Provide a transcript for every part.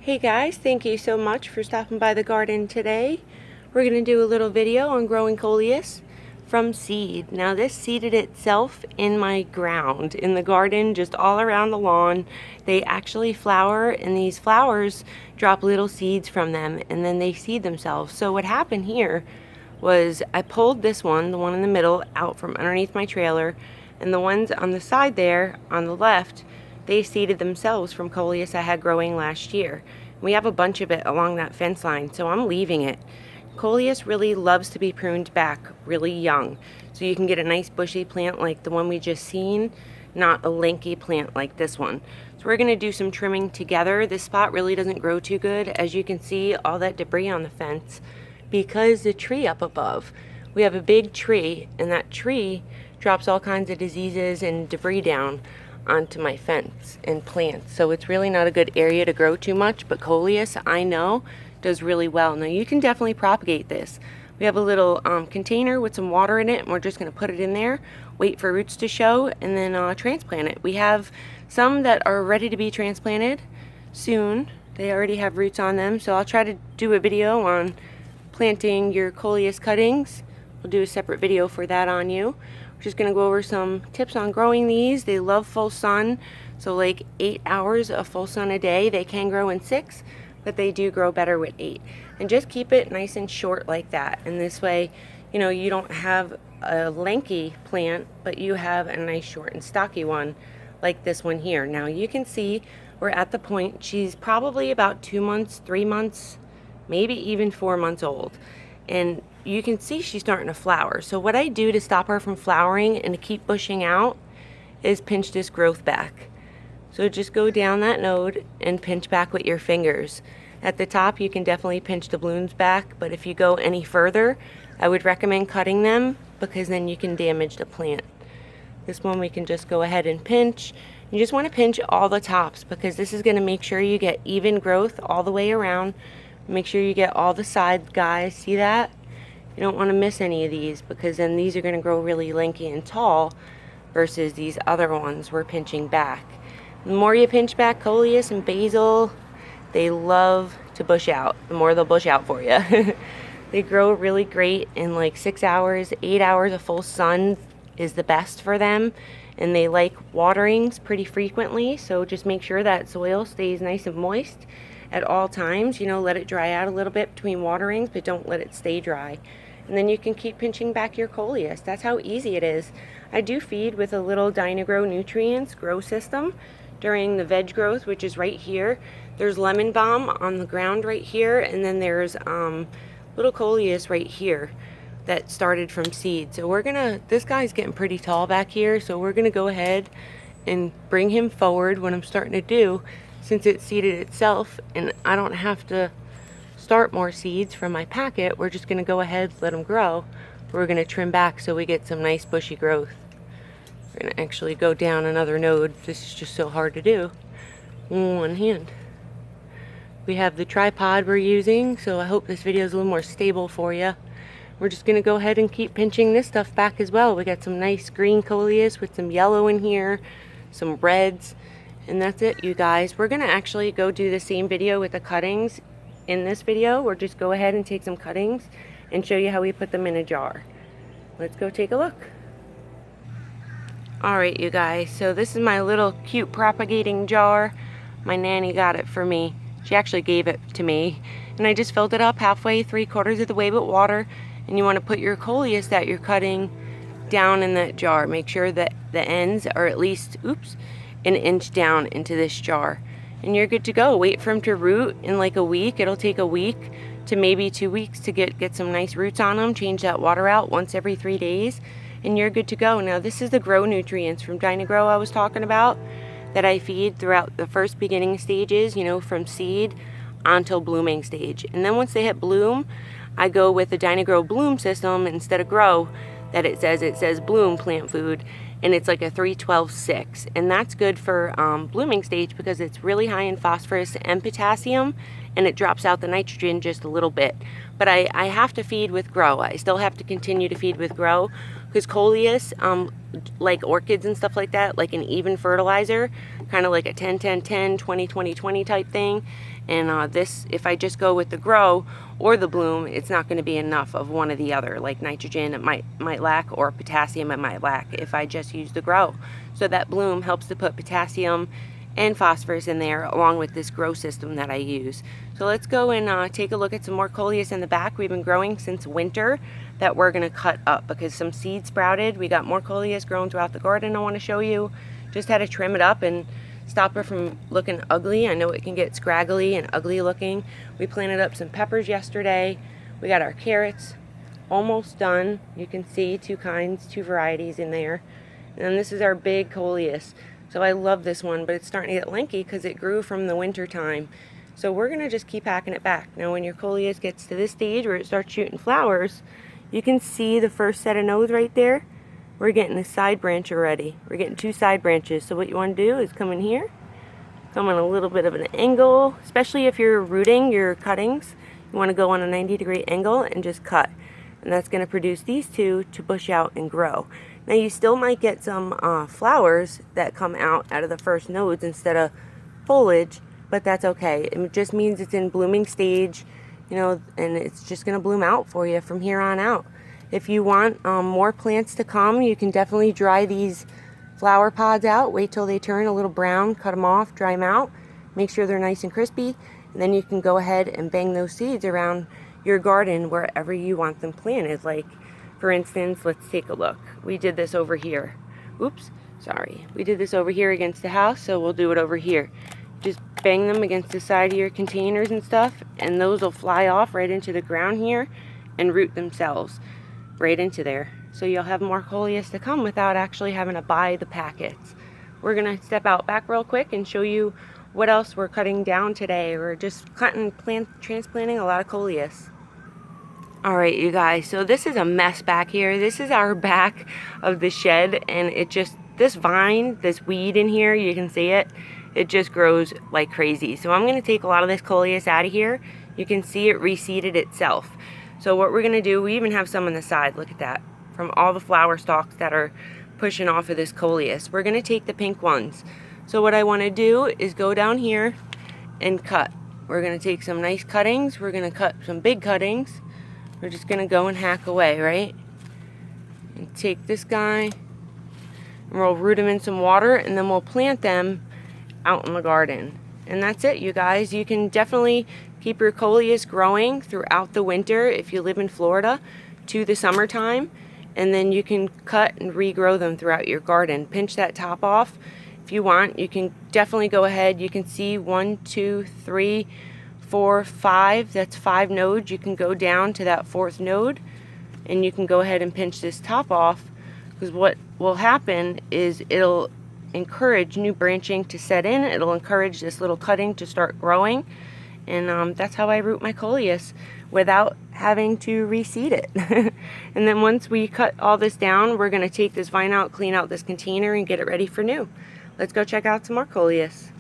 Hey guys, thank you so much for stopping by the garden today. We're going to do a little video on growing Coleus from seed. Now this seeded itself in my ground, in the garden, just all around the lawn. They actually flower, and these flowers drop little seeds from them, and then they seed themselves. So what happened here was I pulled this one, the one in the middle, out from underneath my trailer, and the ones on the side there, on the left, they seeded themselves from Coleus I had growing last year. We have a bunch of it along that fence line, so I'm leaving it. Coleus really loves to be pruned back really young, so you can get a nice bushy plant like the one we just seen, not a lanky plant like this one. So we're going to do some trimming together. This spot really doesn't grow too good. As you can see, all that debris on the fence, because the tree up above, we have a big tree, and that tree drops all kinds of diseases and debris down onto my fence and plants. So it's really not a good area to grow too much, but Coleus, I know, does really well. Now you can definitely propagate this. We have a little container with some water in it, and we're just going to put it in there, wait for roots to show, and then transplant it. We have some that are ready to be transplanted soon. They already have roots on them, so I'll try to do a video on planting your Coleus cuttings. We'll do a separate video for that on you. We're just going to go over some tips on growing these. They love full sun, so like 8 hours of full sun a day. They can grow in 6, but they do grow better with 8. And just keep it nice and short like that. And this way, you know, you don't have a lanky plant, but you have a nice short and stocky one like this one here. Now you can see we're at the point, she's probably about 2 months, 3 months, maybe even 4 months old. And you can see she's starting to flower. So what I do to stop her from flowering and to keep bushing out is pinch this growth back. So just go down that node and pinch back with your fingers. At the top you can definitely pinch the blooms back, but if you go any further, I would recommend cutting them, because then you can damage the plant. This one we can just go ahead and pinch. You just want to pinch all the tops, because this is going to make sure you get even growth all the way around. Make sure you get all the side guys. See that? You don't want to miss any of these, because then these are going to grow really lanky and tall versus these other ones we're pinching back. The more you pinch back Coleus and basil, they love to bush out. The more they'll bush out for you. They grow really great in like 6 hours, 8 hours of full sun is the best for them. And they like waterings pretty frequently, so just make sure that soil stays nice and moist at all times. You know, let it dry out a little bit between waterings, but don't let it stay dry. And then you can keep pinching back your Coleus. That's how easy it is. I do feed with a little Dynagrow Nutrients grow system during the veg growth, which is right here. There's lemon balm on the ground right here, and then there's little Coleus right here that started from seed. So we're gonna, this guy's getting pretty tall back here, so we're gonna go ahead and bring him forward, what I'm starting to do, since it seeded itself and I don't have to start more seeds from my packet. We're just gonna go ahead, let them grow. We're gonna trim back so we get some nice bushy growth. We're gonna actually go down another node. This is just so hard to do in one hand. We have the tripod we're using, so I hope this video is a little more stable for you. We're just gonna go ahead and keep pinching this stuff back as well. We got some nice green Coleus with some yellow in here, some reds, and that's it, you guys. We're gonna actually go do the same video with the cuttings in this video. We'll just go ahead and take some cuttings and show you how we put them in a jar. Let's go take a look. Alright, you guys, so this is my little cute propagating jar. My nanny got it for me. She actually gave it to me, and I just filled it up halfway, 3/4 of the way with water. And you want to put your Coleus that you're cutting down in that jar. Make sure that the ends are at least, an inch down into this jar. And you're good to go. Wait for them to root in like a week. It'll take a week to maybe 2 weeks to get some nice roots on them. Change that water out once every 3 days, and you're good to go. Now this is the grow nutrients from Dynagrow I was talking about that I feed throughout the first beginning stages, you know, from seed until blooming stage. And then once they hit bloom, I go with the Dynagrow bloom system instead of grow that it says bloom plant food, and it's like a 3-12-6, and that's good for blooming stage because it's really high in phosphorus and potassium, and it drops out the nitrogen just a little bit. But I have to feed with grow. I still have to continue to feed with grow because Coleus, like orchids and stuff like that, like an even fertilizer, kind of like a 10-10-10, 20-20-20 type thing. And this, if I just go with the grow or the bloom, it's not going to be enough of one or the other. Like nitrogen it might lack, or potassium it might lack if I just use the grow. So that bloom helps to put potassium and phosphorus in there along with this grow system that I use. So let's go and take a look at some more Coleus in the back. We've been growing since winter that we're going to cut up because some seeds sprouted. We got more Coleus growing throughout the garden I want to show you. Just had to trim it up and stop it from looking ugly. I know it can get scraggly and ugly looking. We planted up some peppers yesterday. We got our carrots almost done. You can see two varieties in there. And then this is our big Coleus. So I love this one, but it's starting to get lanky because it grew from the winter time. So we're going to just keep hacking it back. Now when your Coleus gets to this stage where it starts shooting flowers, you can see the first set of nodes right there. We're getting a side branch already. We're getting two side branches. So what you want to do is come in here, come on a little bit of an angle, especially if you're rooting your cuttings. You want to go on a 90-degree angle and just cut. And that's going to produce these two to bush out and grow. Now you still might get some flowers that come out of the first nodes instead of foliage, but that's okay. It just means it's in blooming stage, you know, and it's just going to bloom out for you from here on out. If you want more plants to come, you can definitely dry these flower pods out. Wait till they turn a little brown, cut them off, dry them out, make sure they're nice and crispy, and then you can go ahead and bang those seeds around your garden wherever you want them planted. Like, for instance, let's take a look. We did this over here. Oops, sorry. We did this over here against the house, so we'll do it over here. Just bang them against the side of your containers and stuff, and those will fly off right into the ground here and root themselves right into there. So you'll have more Coleus to come without actually having to buy the packets. We're gonna step out back real quick and show you what else we're cutting down today. We're just transplanting a lot of Coleus. Alright you guys, so this is a mess back here. This is our back of the shed, and it just, this vine, this weed in here, you can see it, it just grows like crazy. So I'm gonna take a lot of this Coleus out of here. You can see it reseeded itself. So what we're gonna do, we even have some on the side, look at that, from all the flower stalks that are pushing off of this Coleus. We're gonna take the pink ones. So what I wanna do is go down here and cut. We're gonna take some nice cuttings, we're gonna cut some big cuttings. We're just gonna go and hack away, right? And take this guy, and we'll root them in some water, and then we'll plant them out in the garden. And that's it, you guys. You can definitely keep your Coleus growing throughout the winter if you live in Florida to the summertime, and then you can cut and regrow them throughout your garden. Pinch that top off if you want. You can definitely go ahead. You can see 1, 2, 3, 4, 5. That's 5 nodes. You can go down to that 4th node, and you can go ahead and pinch this top off, because what will happen is it'll encourage new branching to set in. It'll encourage this little cutting to start growing, and that's how I root my Coleus without having to reseed it. And then once we cut all this down, we're going to take this vine out, clean out this container, and get it ready for new. Let's go check out some more Coleus.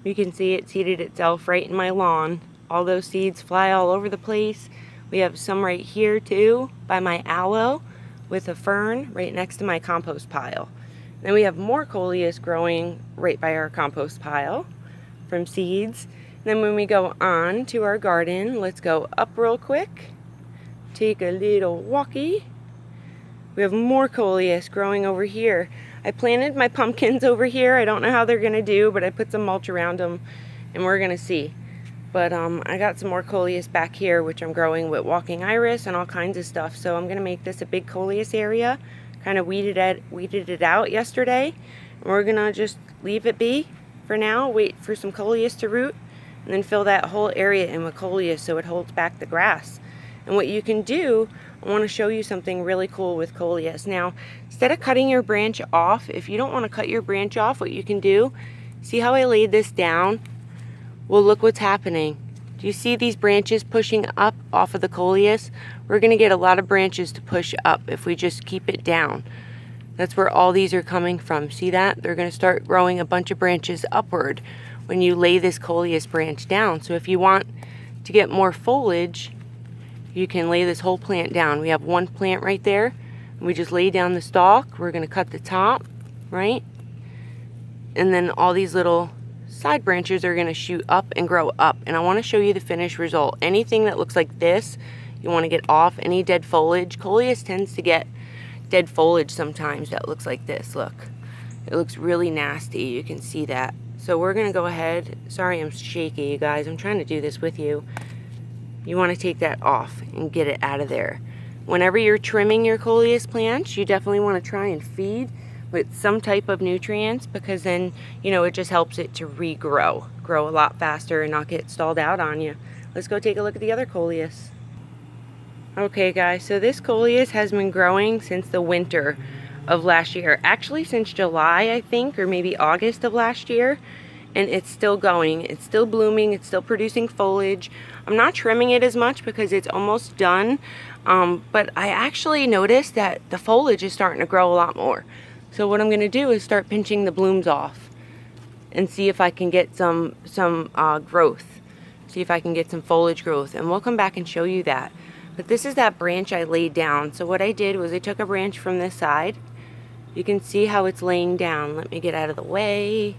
You can see it seeded itself right in my lawn. All those seeds fly all over the place. We have some right here too by my aloe with a fern right next to my compost pile. Then we have more Coleus growing right by our compost pile from seeds. Then when we go on to our garden, let's go up real quick. Take a little walkie. We have more Coleus growing over here. I planted my pumpkins over here. I don't know how they're gonna do, but I put some mulch around them and we're gonna see. But I got some more Coleus back here, which I'm growing with walking iris and all kinds of stuff. So I'm gonna make this a big Coleus area. Kind of weeded it out yesterday. And we're gonna just leave it be for now, wait for some Coleus to root, and then fill that whole area in with Coleus so it holds back the grass. And what you can do, I want to show you something really cool with Coleus. Now, instead of cutting your branch off, if you don't want to cut your branch off, what you can do, see how I laid this down? Well, look what's happening. Do you see these branches pushing up off of the Coleus? We're going to get a lot of branches to push up if we just keep it down. That's where all these are coming from. See that? They're going to start growing a bunch of branches upward when you lay this Coleus branch down. So if you want to get more foliage, you can lay this whole plant down. We have one plant right there We just lay down the stalk. We're going to cut the top, right? And then all these little side branches are going to shoot up and grow up. And I want to show you the finished result. Anything that looks like this, you want to get off. Any dead foliage. Coleus tends to get dead foliage sometimes that looks like this. Look, it looks really nasty. You can see that. So we're going to go ahead. Sorry I'm shaky, you guys. I'm trying to do this with you. You want to take that off and get it out of there. Whenever you're trimming your Coleus plants, you definitely want to try and feed with some type of nutrients, because then, you know, it just helps it to regrow, grow a lot faster and not get stalled out on you. Let's go take a look at the other Coleus. Okay guys, so this Coleus has been growing since the winter of last year. Actually since July, I think, or maybe August of last year. And it's still going. It's still blooming. It's still producing foliage. I'm not trimming it as much because it's almost done. But I actually noticed that the foliage is starting to grow a lot more. So what I'm going to do is start pinching the blooms off and see if I can get some growth. See if I can get some foliage growth. And we'll come back and show you that. But this is that branch I laid down. So what I did was I took a branch from this side. You can see how it's laying down. Let me get out of the way.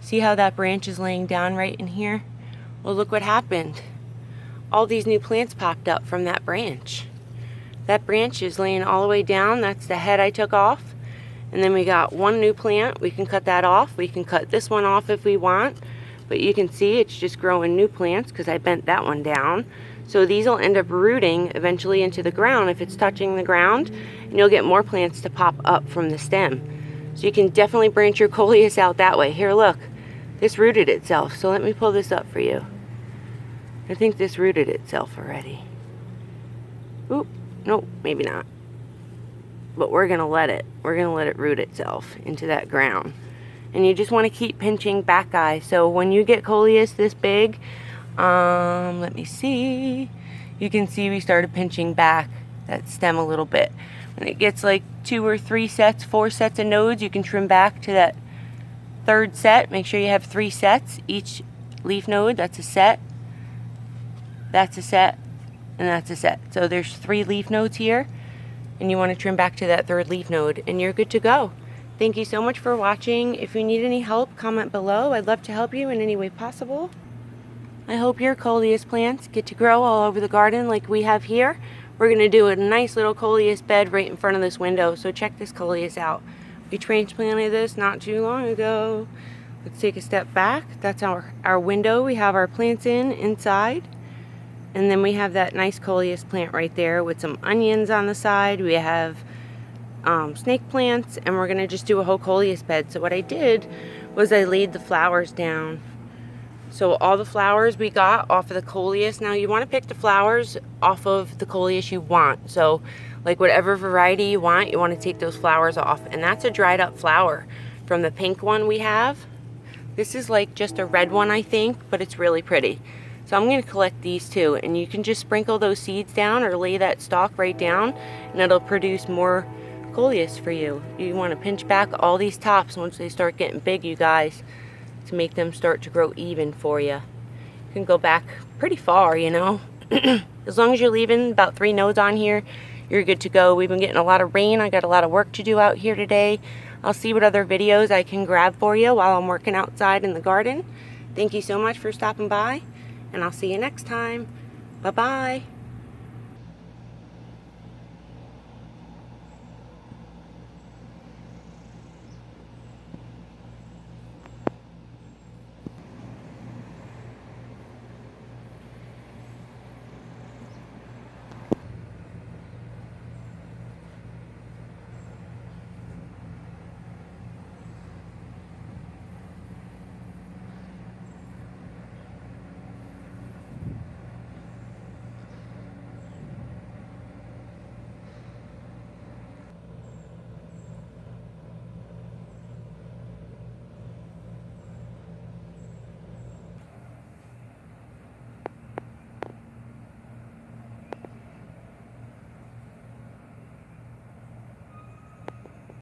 See how that branch is laying down right in here? Well, look what happened. All these new plants popped up from that branch. That branch is laying all the way down. That's the head I took off. And then we got one new plant. We can cut that off. We can cut this one off if we want. But you can see it's just growing new plants because I bent that one down. So these will end up rooting eventually into the ground if it's touching the ground. And you'll get more plants to pop up from the stem. So you can definitely branch your Coleus out that way. Here, look. This rooted itself, so let me pull this up for you. I think this rooted itself already. Oop, nope, maybe not. But we're gonna let it root itself into that ground. And you just wanna keep pinching back, guys. So when you get Coleus this big, let me see. You can see we started pinching back that stem a little bit. When it gets like 2 or 3 sets, 4 sets of nodes, you can trim back to that third set. Make sure you have 3 sets. Each leaf node, that's a set. That's a set. And that's a set. So there's 3 leaf nodes here. And you want to trim back to that 3rd leaf node. And you're good to go. Thank you so much for watching. If you need any help, comment below. I'd love to help you in any way possible. I hope your Coleus plants get to grow all over the garden like we have here. We're going to do a nice little Coleus bed right in front of this window. So check this Coleus out. We transplanted this not too long ago. Let's take a step back. That's our window. We have our plants inside. And then we have that nice Coleus plant right there with some onions on the side. We have snake plants, and we're going to just do a whole Coleus bed. So what I did was I laid the flowers down. So all the flowers we got off of the Coleus. Now you want to pick the flowers off of the Coleus you want. So like whatever variety you want to take those flowers off. And that's a dried up flower from the pink one we have. This is like just a red one, I think, but it's really pretty. So I'm going to collect these too. And you can just sprinkle those seeds down or lay that stalk right down, and it'll produce more Coleus for you. You want to pinch back all these tops once they start getting big, you guys, to make them start to grow even for you. You can go back pretty far, you know. As long as you're leaving about 3 nodes on here, you're good to go. We've been getting a lot of rain. I got a lot of work to do out here today. I'll see what other videos I can grab for you while I'm working outside in the garden. Thank you so much for stopping by, and I'll see you next time. Bye-bye.